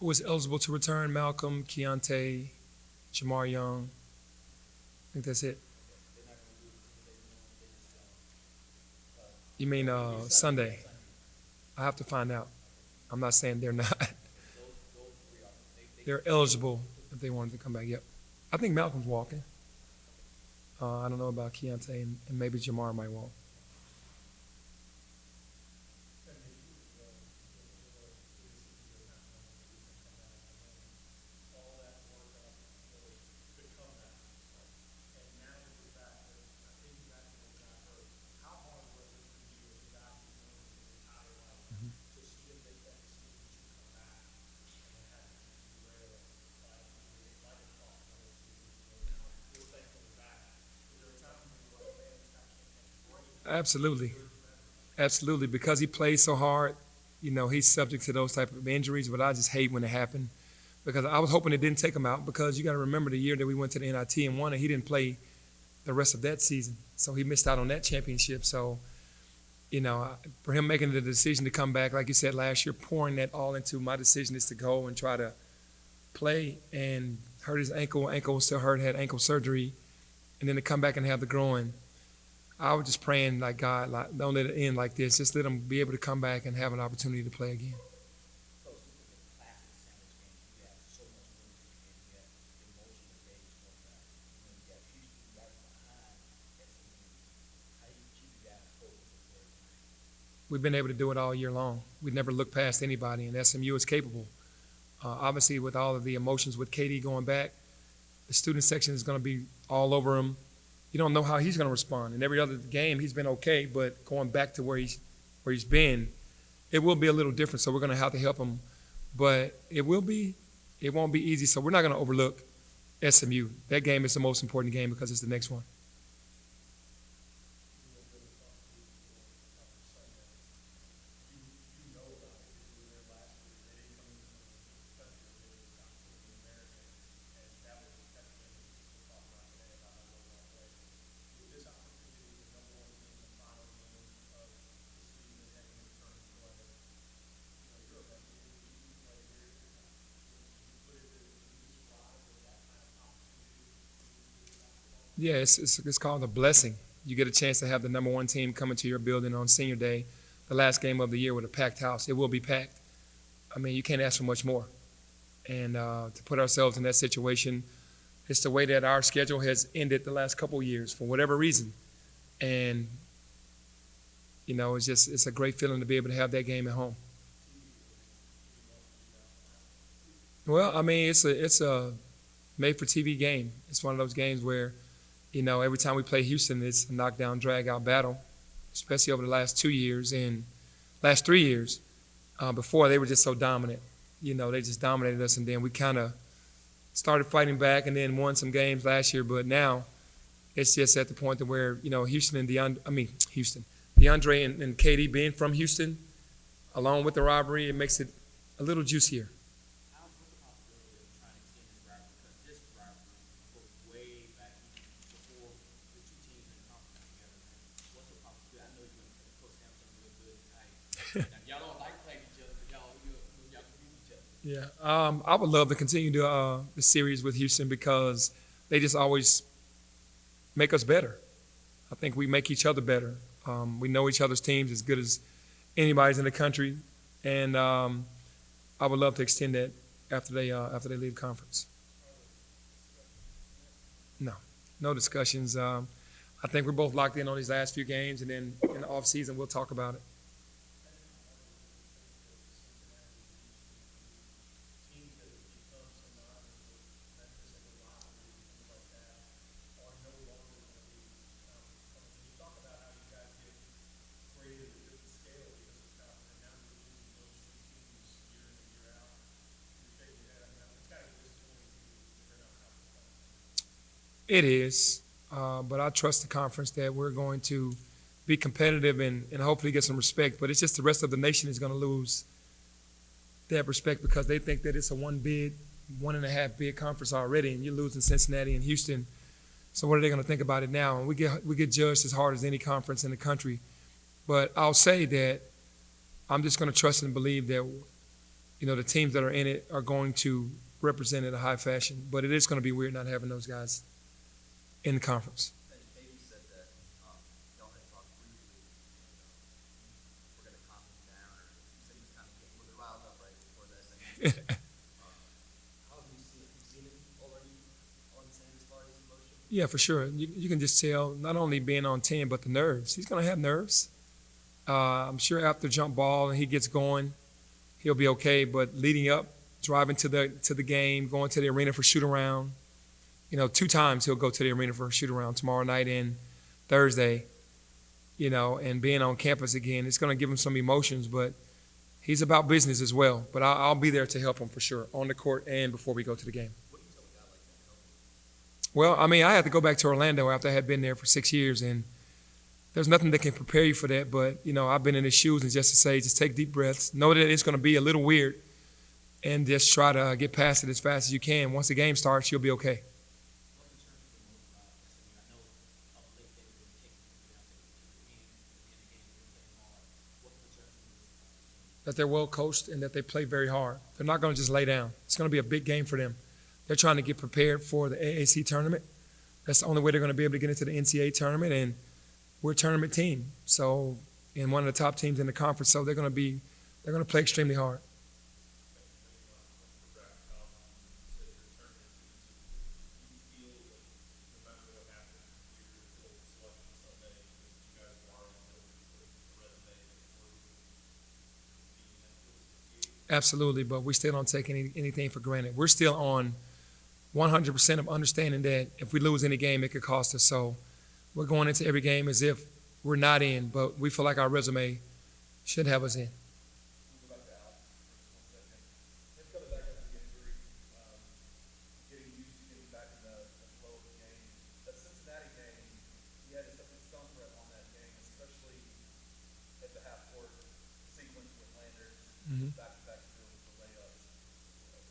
who is eligible to return: Malcolm, Keontae, Jamar Young. I think that's it. You mean Sunday? I have to find out. I'm not saying they're not. They're eligible if they wanted to come back. Yep. I think Malcolm's walking. I don't know about Keontae, and maybe Jamar might walk. Absolutely, absolutely. Because he plays so hard, he's subject to those type of injuries. But I just hate when it happened because I was hoping it didn't take him out. Because you got to remember the year that we went to the NIT and won it, he didn't play the rest of that season, so he missed out on that championship. So, for him making the decision to come back, like you said last year, pouring that all into my decision is to go and try to play, and hurt his ankle. Ankle was still hurt, had ankle surgery, and then to come back and have the groin. I was just praying, like, God, like, don't let it end like this. Just let him be able to come back and have an opportunity to play again. We've been able to do it all year long. We never look past anybody, and SMU is capable. Obviously, with all of the emotions with KD going back, the student section is going to be all over him. You don't know how he's going to respond. In every other game, he's been okay, but going back to where he's been, it will be a little different. So we're going to have to help him, but it won't be easy. So we're not going to overlook SMU. That game is the most important game because it's the next one. Yeah, it's called a blessing. You get a chance to have the number one team come into your building on senior day, the last game of the year with a packed house. It will be packed. I mean, you can't ask for much more. And to put ourselves in that situation, it's the way that our schedule has ended the last couple of years for whatever reason. And, it's a great feeling to be able to have that game at home. Well, I mean, it's a made-for-TV game. It's one of those games where, every time we play Houston, it's a knockdown, drag-out battle, especially over the last 2 years and last 3 years. Before, they were just so dominant. They just dominated us, and then we kind of started fighting back and then won some games last year. But now it's just at the point to where, Houston and DeAndre and KD being from Houston, along with the rivalry, it makes it a little juicier. Yeah, I would love to continue the series with Houston because they just always make us better. I think we make each other better. We know each other's teams as good as anybody's in the country, and I would love to extend that after they leave conference. No, no discussions. I think we're both locked in on these last few games, and then in the off season we'll talk about it. It is, but I trust the conference that we're going to be competitive and hopefully get some respect. But it's just the rest of the nation is going to lose that respect because they think that it's a one and a half bid conference already, and you're losing Cincinnati and Houston. So what are they going to think about it now? And we get judged as hard as any conference in the country. But I'll say that I'm just going to trust and believe that the teams that are in it are going to represent it in a high fashion. But it is going to be weird not having those guys in the conference. Maybe said that y'all had talked briefly, we're going to calm him down, or you said he was kind of getting a little bit riled up right before that second. How have you seen him already on 10 as far as emotion? Yeah, for sure. You can just tell, not only being on 10, but the nerves. He's going to have nerves. I'm sure after jump ball and he gets going, he'll be okay. But leading up, driving to the game, going to the arena for shoot around, 2 times he'll go to the arena for a shoot around, tomorrow night and Thursday, and being on campus again, it's going to give him some emotions, but he's about business as well. But I'll be there to help him for sure, on the court and before we go to the game. What do you tell a guy like that to help him? Well, I mean, I had to go back to Orlando after I had been there for 6 years, and there's nothing that can prepare you for that. But, I've been in his shoes, and just to say, just take deep breaths. Know that it's going to be a little weird, and just try to get past it as fast as you can. Once the game starts, you'll be okay. That they're well coached and that they play very hard. They're not going to just lay down. It's going to be a big game for them. They're trying to get prepared for the AAC tournament. That's the only way they're going to be able to get into the NCAA tournament, and we're a tournament team. So, and one of the top teams in the conference, so they're going to play extremely hard. Absolutely, but we still don't take anything for granted. We're still on 100% of understanding that if we lose any game, it could cost us. So we're going into every game as if we're not in, but we feel like our resume should have us in. Mm-hmm.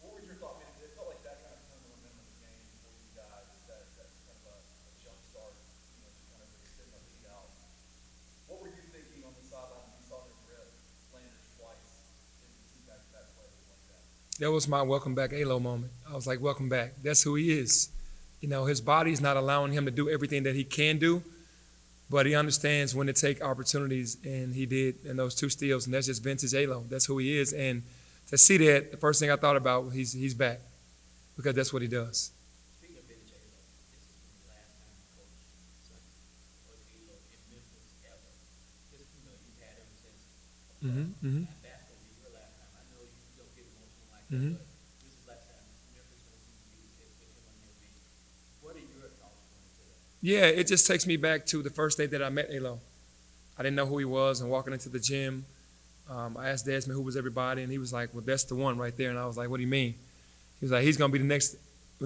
What were your thoughts? It felt like that kind of turned the momentum of the game for you guys. That kind of a jump start, to kind of extend the lead out. What were you thinking on the sideline when you saw him rip Landers twice in 2 back-to-back plays like that? That was my welcome back Alo moment. I was like, welcome back. That's who he is. His body's not allowing him to do everything that he can do, but he understands when to take opportunities, and he did in those 2 steals, and that's just vintage Alo. That's who he is, and to see that, the first thing I thought about was he's back, because that's what he does. Speaking of vintage Alo, this is the last time you coached Alo in Memphis ever. You've had him since Mm-hmm. that's going to be your last time. I know you don't get emotional like Mm-hmm. that, but this is last time Memphis going to see you with him on your bench. What are your thoughts going into that? Yeah, it just takes me back to the first day that I met Alo. I didn't know who he was, and walking into the gym, I asked Desmond who was everybody, and he was like, well, that's the one right there. And I was like, what do you mean? He was like, he's going to be the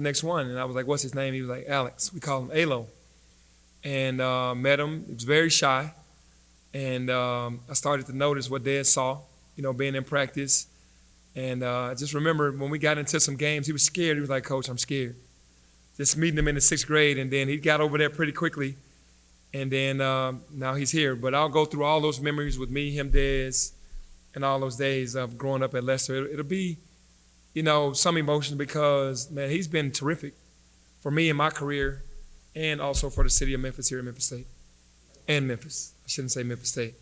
next one. And I was like, what's his name? He was like, Alex. We call him Alo. And met him. He was very shy. And I started to notice what Des saw, being in practice. And I just remember when we got into some games, he was scared. He was like, Coach, I'm scared. Just meeting him in the 6th grade, and then he got over there pretty quickly. And then now he's here. But I'll go through all those memories with me, him, Des, and all those days of growing up at Leicester. It'll be, some emotion because, man, he's been terrific for me in my career and also for the city of Memphis here in Memphis State. And Memphis. I shouldn't say Memphis State.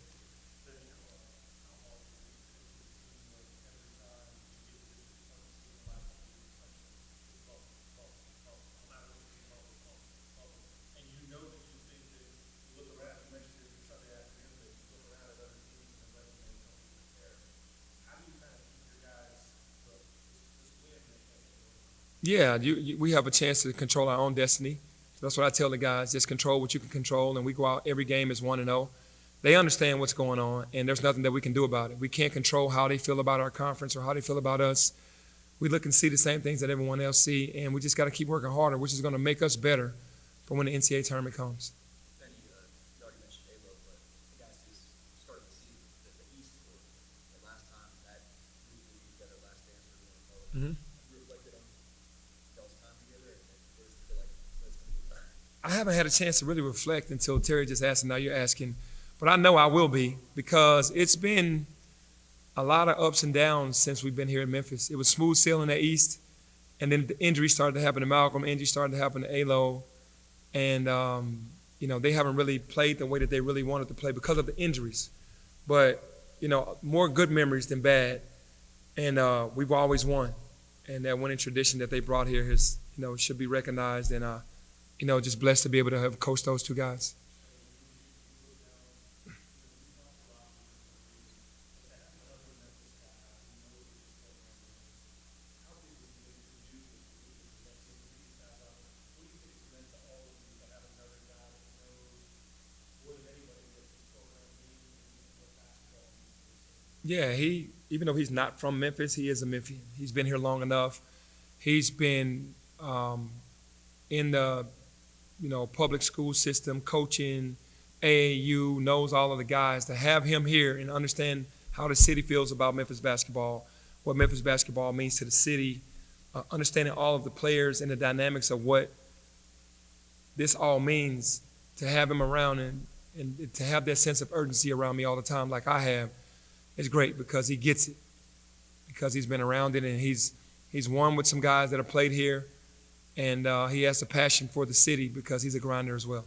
Yeah, we have a chance to control our own destiny. So that's what I tell the guys, just control what you can control, and we go out every game as 1-0. They understand what's going on, and there's nothing that we can do about it. We can't control how they feel about our conference or how they feel about us. We look and see the same things that everyone else see, and we just got to keep working harder, which is going to make us better for when the NCAA tournament comes. Penny, you already mentioned Alo, but the guys just started to see the East for the last time that we together last dance for doing college. Mm-hmm. You reflected on y'all's time together, and what does it feel like? What's going to be time? I haven't had a chance to really reflect until Terry just asked, and now you're asking. But I know I will be, because it's been a lot of ups and downs since we've been here in Memphis. It was smooth sailing at East, and then the injuries started to happen to Malcolm, injuries started to happen to Alo, and they haven't really played the way that they really wanted to play because of the injuries. But more good memories than bad, and we've always won. And that winning tradition that they brought here has, should be recognized, and just blessed to be able to have coached those two guys. Yeah, even though he's not from Memphis, he is a Memphian. He's been here long enough. He's been in the public school system, coaching, AAU, knows all of the guys. To have him here and understand how the city feels about Memphis basketball, what Memphis basketball means to the city, understanding all of the players and the dynamics of what this all means, to have him around and to have that sense of urgency around me all the time like I have, is great because he gets it, because he's been around it, and he's won with some guys that have played here, and he has a passion for the city because he's a grinder as well.